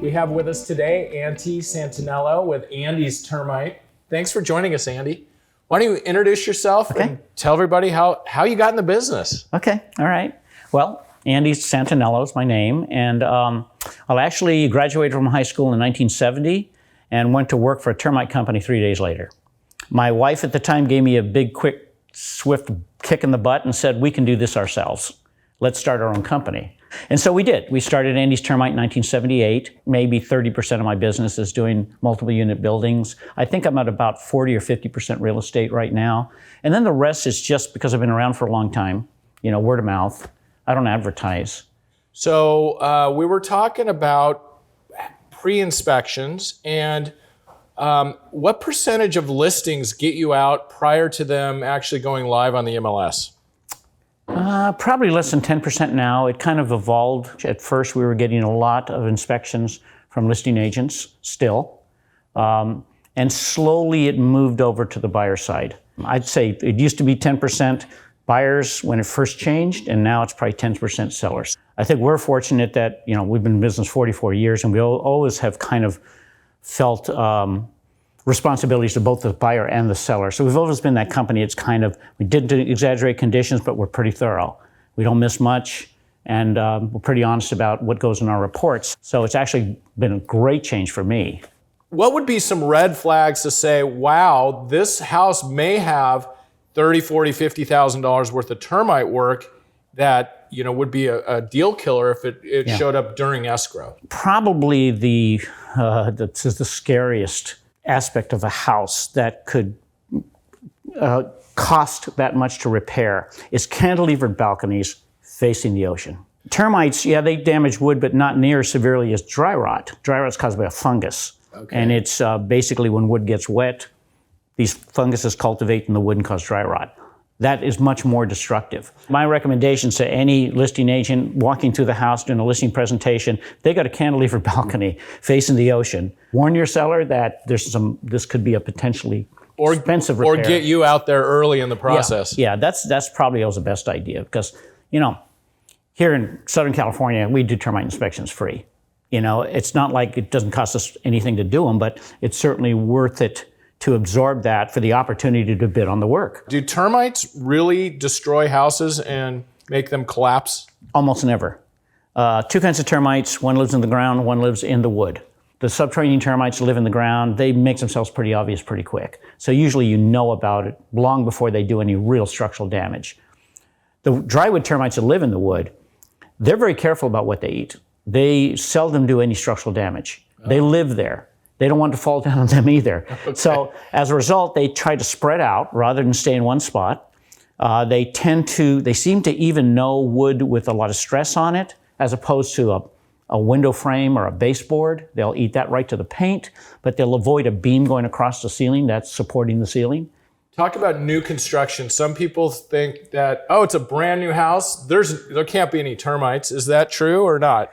We have with us today Auntie Santonello with Andy's Termite. Thanks for joining us, Andy. Why don't you introduce yourself and tell everybody how you got in the business? Okay, all right. Well, Andy Santonello is my name, and I actually graduated from high school in 1970 and went to work for a termite company 3 days later. My wife at the time gave me a big, quick, swift kick in the butt and said, we can do this ourselves. Let's start our own company. And so we did. We started Andy's Termite in 1978. Maybe 30% of my business is doing multiple unit buildings. I think I'm at about 40 or 50% real estate right now. And then the rest is just because I've been around for a long time, word of mouth. I don't advertise. So we were talking about pre-inspections, and what percentage of listings get you out prior to them actually going live on the MLS? Probably less than 10% now. It kind of evolved. At first, we were getting a lot of inspections from listing agents still. And slowly it moved over to the buyer side. I'd say it used to be 10% buyers when it first changed, and now it's probably 10% sellers. I think we're fortunate that, we've been in business 44 years, and we always have kind of felt responsibilities to both the buyer and the seller. So we've always been that company. It's kind of, we didn't exaggerate conditions, but we're pretty thorough. We don't miss much, and we're pretty honest about what goes in our reports. So it's actually been a great change for me. What would be some red flags to say, wow, this house may have $30,000, $40,000, $50,000 worth of termite work that would be a deal killer if it showed up during escrow? Probably the scariest aspect of a house that could cost that much to repair is cantilevered balconies facing the ocean. Termites, they damage wood, but not near as severely as dry rot. Dry rot is caused by a fungus. Okay. And it's basically when wood gets wet, these funguses cultivate in the wood and cause dry rot. That is much more destructive. My recommendations to any listing agent walking through the house doing a listing presentation, they got a cantilevered balcony facing the ocean. Warn your seller that this could be a potentially expensive repair. Or get you out there early in the process. Yeah, that's probably always the best idea because, here in Southern California, we do termite inspections free. It's not like it doesn't cost us anything to do them, but it's certainly worth it to absorb that for the opportunity to bid on the work. Do termites really destroy houses and make them collapse? Almost never. Two kinds of termites. One lives in the ground, one lives in the wood. The subterranean termites live in the ground. They make themselves pretty obvious pretty quick. So usually you know about it long before they do any real structural damage. The drywood termites that live in the wood, they're very careful about what they eat. They seldom do any structural damage. They live there. They don't want to fall down on them either. Okay. So as a result, they try to spread out rather than stay in one spot. They seem to even know wood with a lot of stress on it, as opposed to a window frame or a baseboard. They'll eat that right to the paint, but they'll avoid a beam going across the ceiling that's supporting the ceiling. Talk about new construction. Some people think that, it's a brand new house. There can't be any termites. Is that true or not?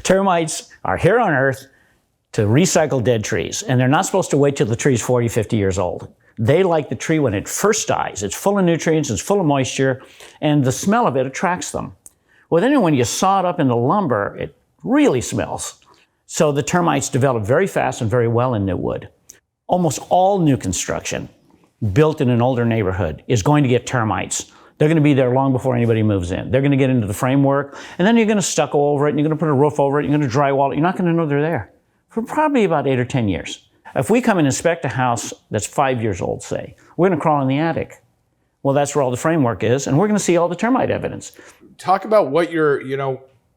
Termites are here on Earth to recycle dead trees, and they're not supposed to wait till the tree's 40, 50 years old. They like the tree when it first dies. It's full of nutrients, it's full of moisture, and the smell of it attracts them. Well, then when you saw it up into lumber, it really smells. So the termites develop very fast and very well in new wood. Almost all new construction built in an older neighborhood is going to get termites. They're going to be there long before anybody moves in. They're going to get into the framework, and then you're going to stucco over it, and you're going to put a roof over it, you're going to drywall it. You're not going to know they're there for probably about 8 or 10 years. If we come and inspect a house that's 5 years old, say, we're going to crawl in the attic. Well, that's where all the framework is, and we're going to see all the termite evidence. Talk about what you're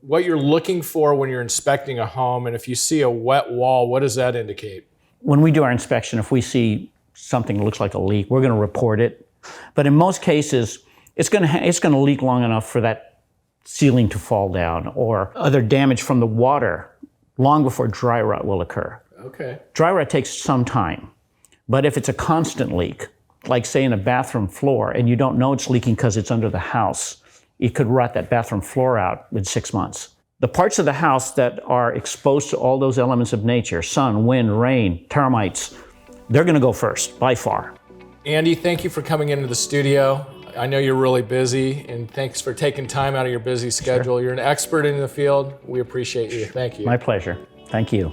looking for when you're inspecting a home, and if you see a wet wall, what does that indicate? When we do our inspection, if we see something that looks like a leak, we're going to report it. But in most cases, it's going to leak long enough for that ceiling to fall down or other damage from the water long before dry rot will occur. Okay. Dry rot takes some time, but if it's a constant leak, like say in a bathroom floor, and you don't know it's leaking because it's under the house, it could rot that bathroom floor out in 6 months. The parts of the house that are exposed to all those elements of nature, sun, wind, rain, termites, they're going to go first, by far. Andy, thank you for coming into the studio. I know you're really busy, and thanks for taking time out of your busy schedule. Sure. You're an expert in the field. We appreciate you. Thank you. My pleasure. Thank you.